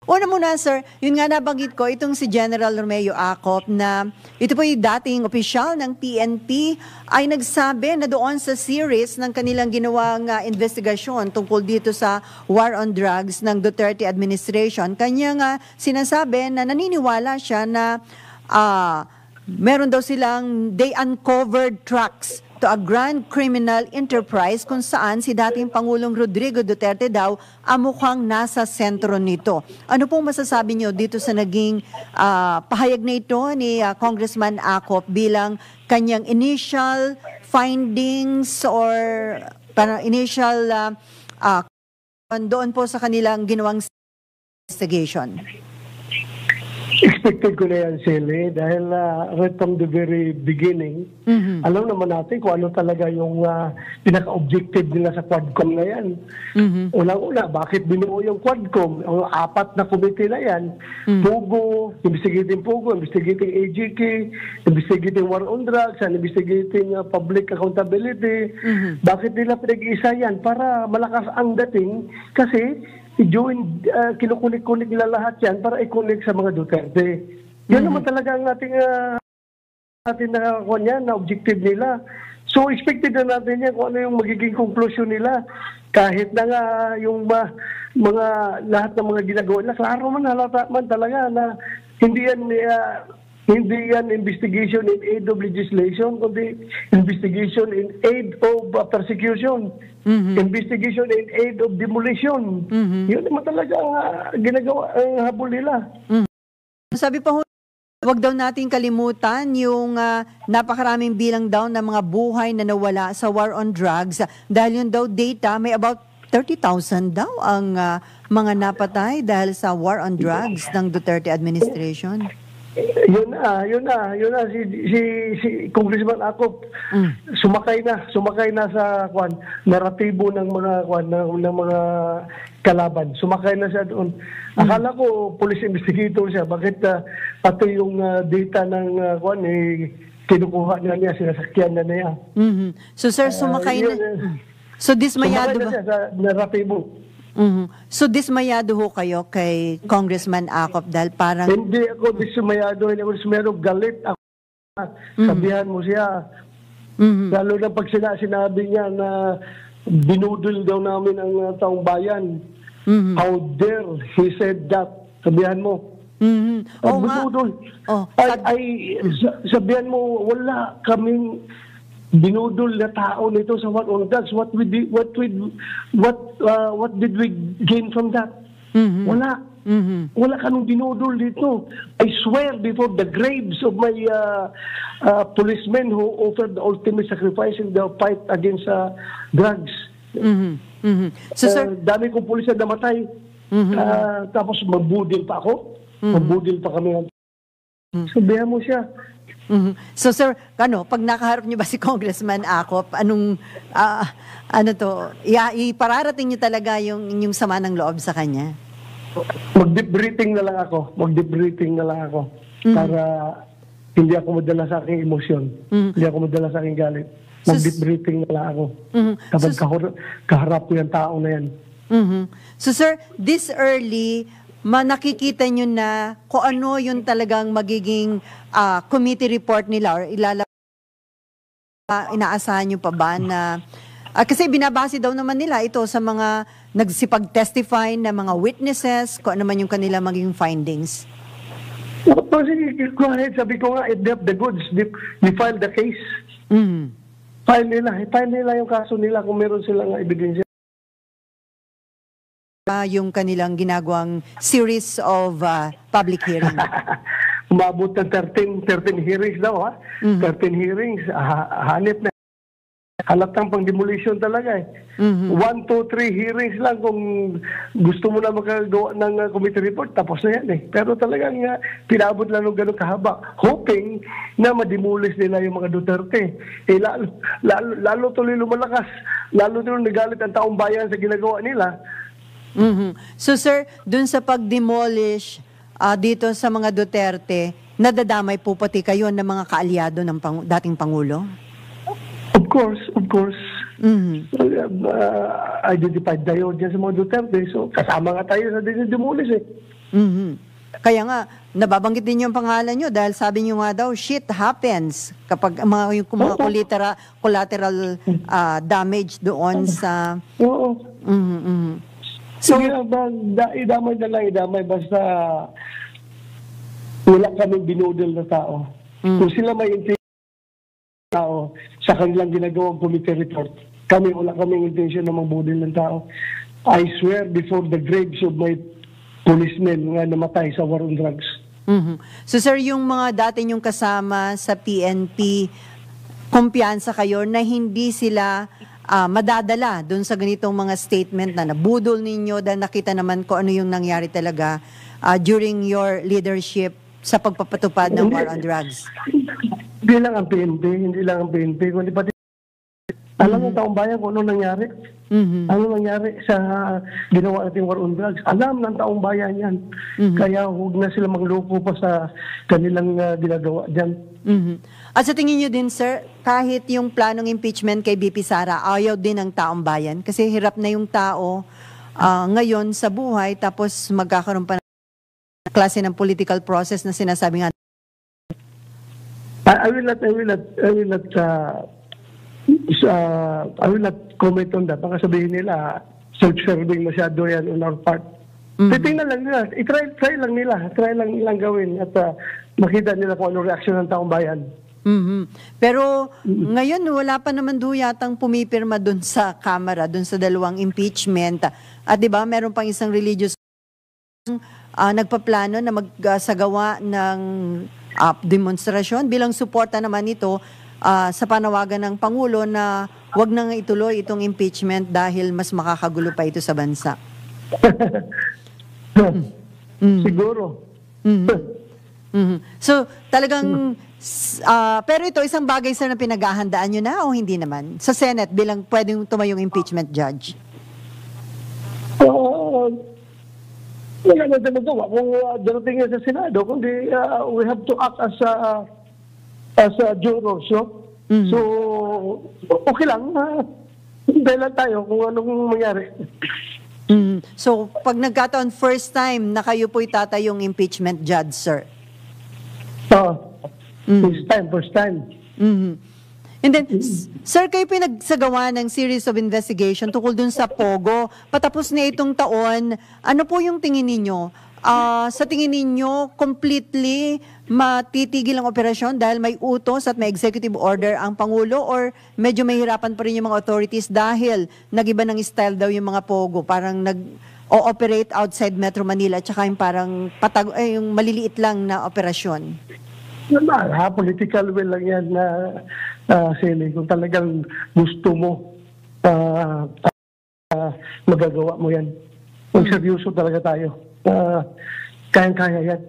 Una muna, sir, yun nga nabanggit ko, itong si General Romeo Acop na ito po yung dating opisyal ng PNP ay nagsabi na doon sa series ng kanilang ginawang investigasyon tungkol dito sa war on drugs ng Duterte administration. Kanya nga sinasabi na naniniwala siya na meron daw silang they uncovered tracks to a grand criminal enterprise kung saan si dating Pangulong Rodrigo Duterte daw ang mukhang nasa sentro nito. Ano pong masasabi niyo dito sa naging pahayag na ito ni Congressman Acop bilang kanyang initial findings or parang initial doon po sa kanilang ginawang investigation? Expected ko na yan, Sally, dahil right from the very beginning, alam naman natin kung ano talaga yung pinaka-objective nila sa Quadcom na yan. Unang-una, bakit binuo yung Quadcom? Ang 4 na komite na yan, Pugo, investigating AGK, investigating war on drugs, and investigating public accountability. Bakit nila pinag-iisa yan? Para malakas ang dating kasi i-join, kinukunik-kunik nila lahat yan para i-connect sa mga Duterte. Yan naman talaga ang ating nakakuha niyan na objective nila. So expected na natin yan kung ano yung magiging conclusion nila. Kahit na nga yung mga lahat ng mga ginagawa nila, klaro man halata man talaga na hindi yan investigation in aid of legislation, kundi investigation in aid of persecution. Investigation in aid of demolition. Yun naman talaga ang ginagawa, ang habol nila. Sabi pa, huwag daw natin kalimutan yung napakaraming bilang daw ng mga buhay na nawala sa war on drugs. Dahil yun daw data, may about 30,000 daw ang mga napatay dahil sa war on drugs ng Duterte administration. Yun na si Congressman Acop sumakay na sa naratibo ng mga ng mga kalaban. Sumakay na siya doon. Akala ko police investigator siya. Bakit pati yung data ng kinukuha niya sinasakyan na niya. So sir, sumakay na. So dismayado ba? Sumakay na siya sa naratibo. So dismayado ho kayo kay Congressman Acop dahil parang... Hindi ako dismayado, hindi ako dismayado, galit ako. Sabihan mo siya. Lalo na pag sinabi niya na binudol daw namin ang taong bayan. How dare he said that? Sabihan mo. Binudol. Sabihan mo, wala kaming binudol na tao nito sa war on drugs. What did we gain from that? Wala. Wala kanong binudol dito. I swear before the graves of my policemen who offered the ultimate sacrifice in the fight against drugs. So, sir, dami kong pulis na namatay. Tapos magbudil pa ako. Magbudil pa kami. Sabihan mo siya. So sir, pag nakaharap niyo ba si Congressman Acop, anong ipararating niyo talaga yung inyong sama ng loob sa kanya? Mag-debriefing na lang ako. Para hindi ako madala sa aking emosyon. Hindi ako madala sa aking galit. Mag-debriefing na lang ako. Kapag kaharap ko yung tao na yan. So sir, this early, nakikita nyo na kung ano yung talagang magiging committee report nila or inaasahan nyo pa ba na kasi binabase daw naman nila ito sa mga nagsipag-testify na mga witnesses, kung ano man yung kanila magiging findings. Go ahead, sabi ko nga, if they have the goods, they file the case. File nila yung kaso nila kung meron silang ebidensya. Yung kanilang ginagawang series of public hearing. Umabot ng 13 hearings daw, ha? 13 hearings, hanip na. Halatang pang demolition talaga eh. 1, 2, 3 hearings lang kung gusto mo na magagawa ng committee report, tapos na yan eh. Pero talagang pinabot lang ng gano'ng kahaba, hoping na mademolish nila yung mga Duterte. Eh, lalo tuloy lumalakas, lalo tuloy nagalit ang taong bayan sa ginagawa nila. So sir, dun sa pag-demolish dito sa mga Duterte, nadadamay po pati kayo ng mga kaalyado ng dating Pangulo? Of course. Identified tayo dyan sa mga Duterte. So kasama nga tayo sa demolish eh. Kaya nga, nababanggit din yung pangalan nyo dahil sabi nyo nga daw, shit happens kapag yung mga collateral damage doon sa... Oo. So, Sige, idamay na lang, idamay. Basta wala kaming binudol na tao. Kung sila may tao sa kanilang ginagawang committee report, kami wala kaming intention na magbudol ng tao. I swear before the graves of my policemen nga namatay sa war on drugs. So sir, yung mga dati nyong kasama sa PNP, kumpiyansa kayo na hindi sila madadala doon sa ganitong mga statement na nabudol ninyo dahil nakita naman ko ano yung nangyari talaga during your leadership sa pagpapatupad ng war on drugs? Hindi lang ang PNP, kundi pati alam ng taong bayan kung ano nangyari. Ano nangyari sa ginawa nating war on drugs. Alam ng taong bayan yan. Kaya huwag na sila magloko pa sa kanilang ginagawa dyan. At sa tingin nyo din, sir, kahit yung planong impeachment kay BP Sara, ayaw din ng taong bayan? Kasi hirap na yung tao ngayon sa buhay, tapos magkakaroon pa ng klase ng political process na sinasabi nga. I will not comment on that. Baka sabihin nila, self-serving masyado yan on our part. Titingnan lang nila. Try lang nilang gawin at makita nila kung ano reaksyon ng taong bayan. Pero ngayon, wala pa naman yatang pumipirma dun sa Kamara, dun sa dalawang impeachment. At di ba, meron pang isang religious nagpaplano na magsagawa ng demonstrasyon bilang suporta naman ito sa panawagan ng Pangulo na wag na nga ituloy itong impeachment dahil mas makakagulo pa ito sa bansa. Siguro. So, talagang pero ito isang bagay sir na pinaghahandaan nyo na o hindi naman? Sa Senate bilang pwedeng tumayong impeachment judge? Wala na tayo magawa kung darating yan sa Senado, kundi we have to act as jurors, no? So, okay lang. Hintay lang tayo kung anong mangyari. So, pag nagkataon, first time na kayo po'y tatayong impeachment judge, sir? First time. And then, sir, kayo pinagsagawa ng series of investigation tungkol dun sa Pogo. Patapos na itong taon, ano po yung tingin ninyo? Sa tingin ninyo, completely matitigil ang operasyon dahil may utos at may executive order ang Pangulo or medyo mahirapan pa rin yung mga authorities dahil nag-iba ng style daw yung mga Pogo? Parang nag-ooperate outside Metro Manila at saka yung parang yung maliliit lang na operasyon. Political will lang yan na Sally. Kung talagang gusto mo, magagawa mo yan. Kung seryoso talaga tayo, kayang-kaya yan.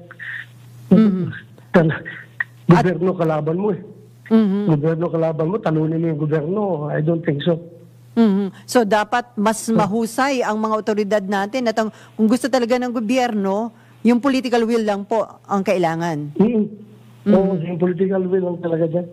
Gobyerno kalaban mo eh. Gobyerno kalaban mo, talunin mo yung gobyerno. I don't think so. So dapat mas mahusay ang mga otoridad natin at kung gusto talaga ng gobyerno, yung political will lang po ang kailangan. Yung political will lang talaga dyan.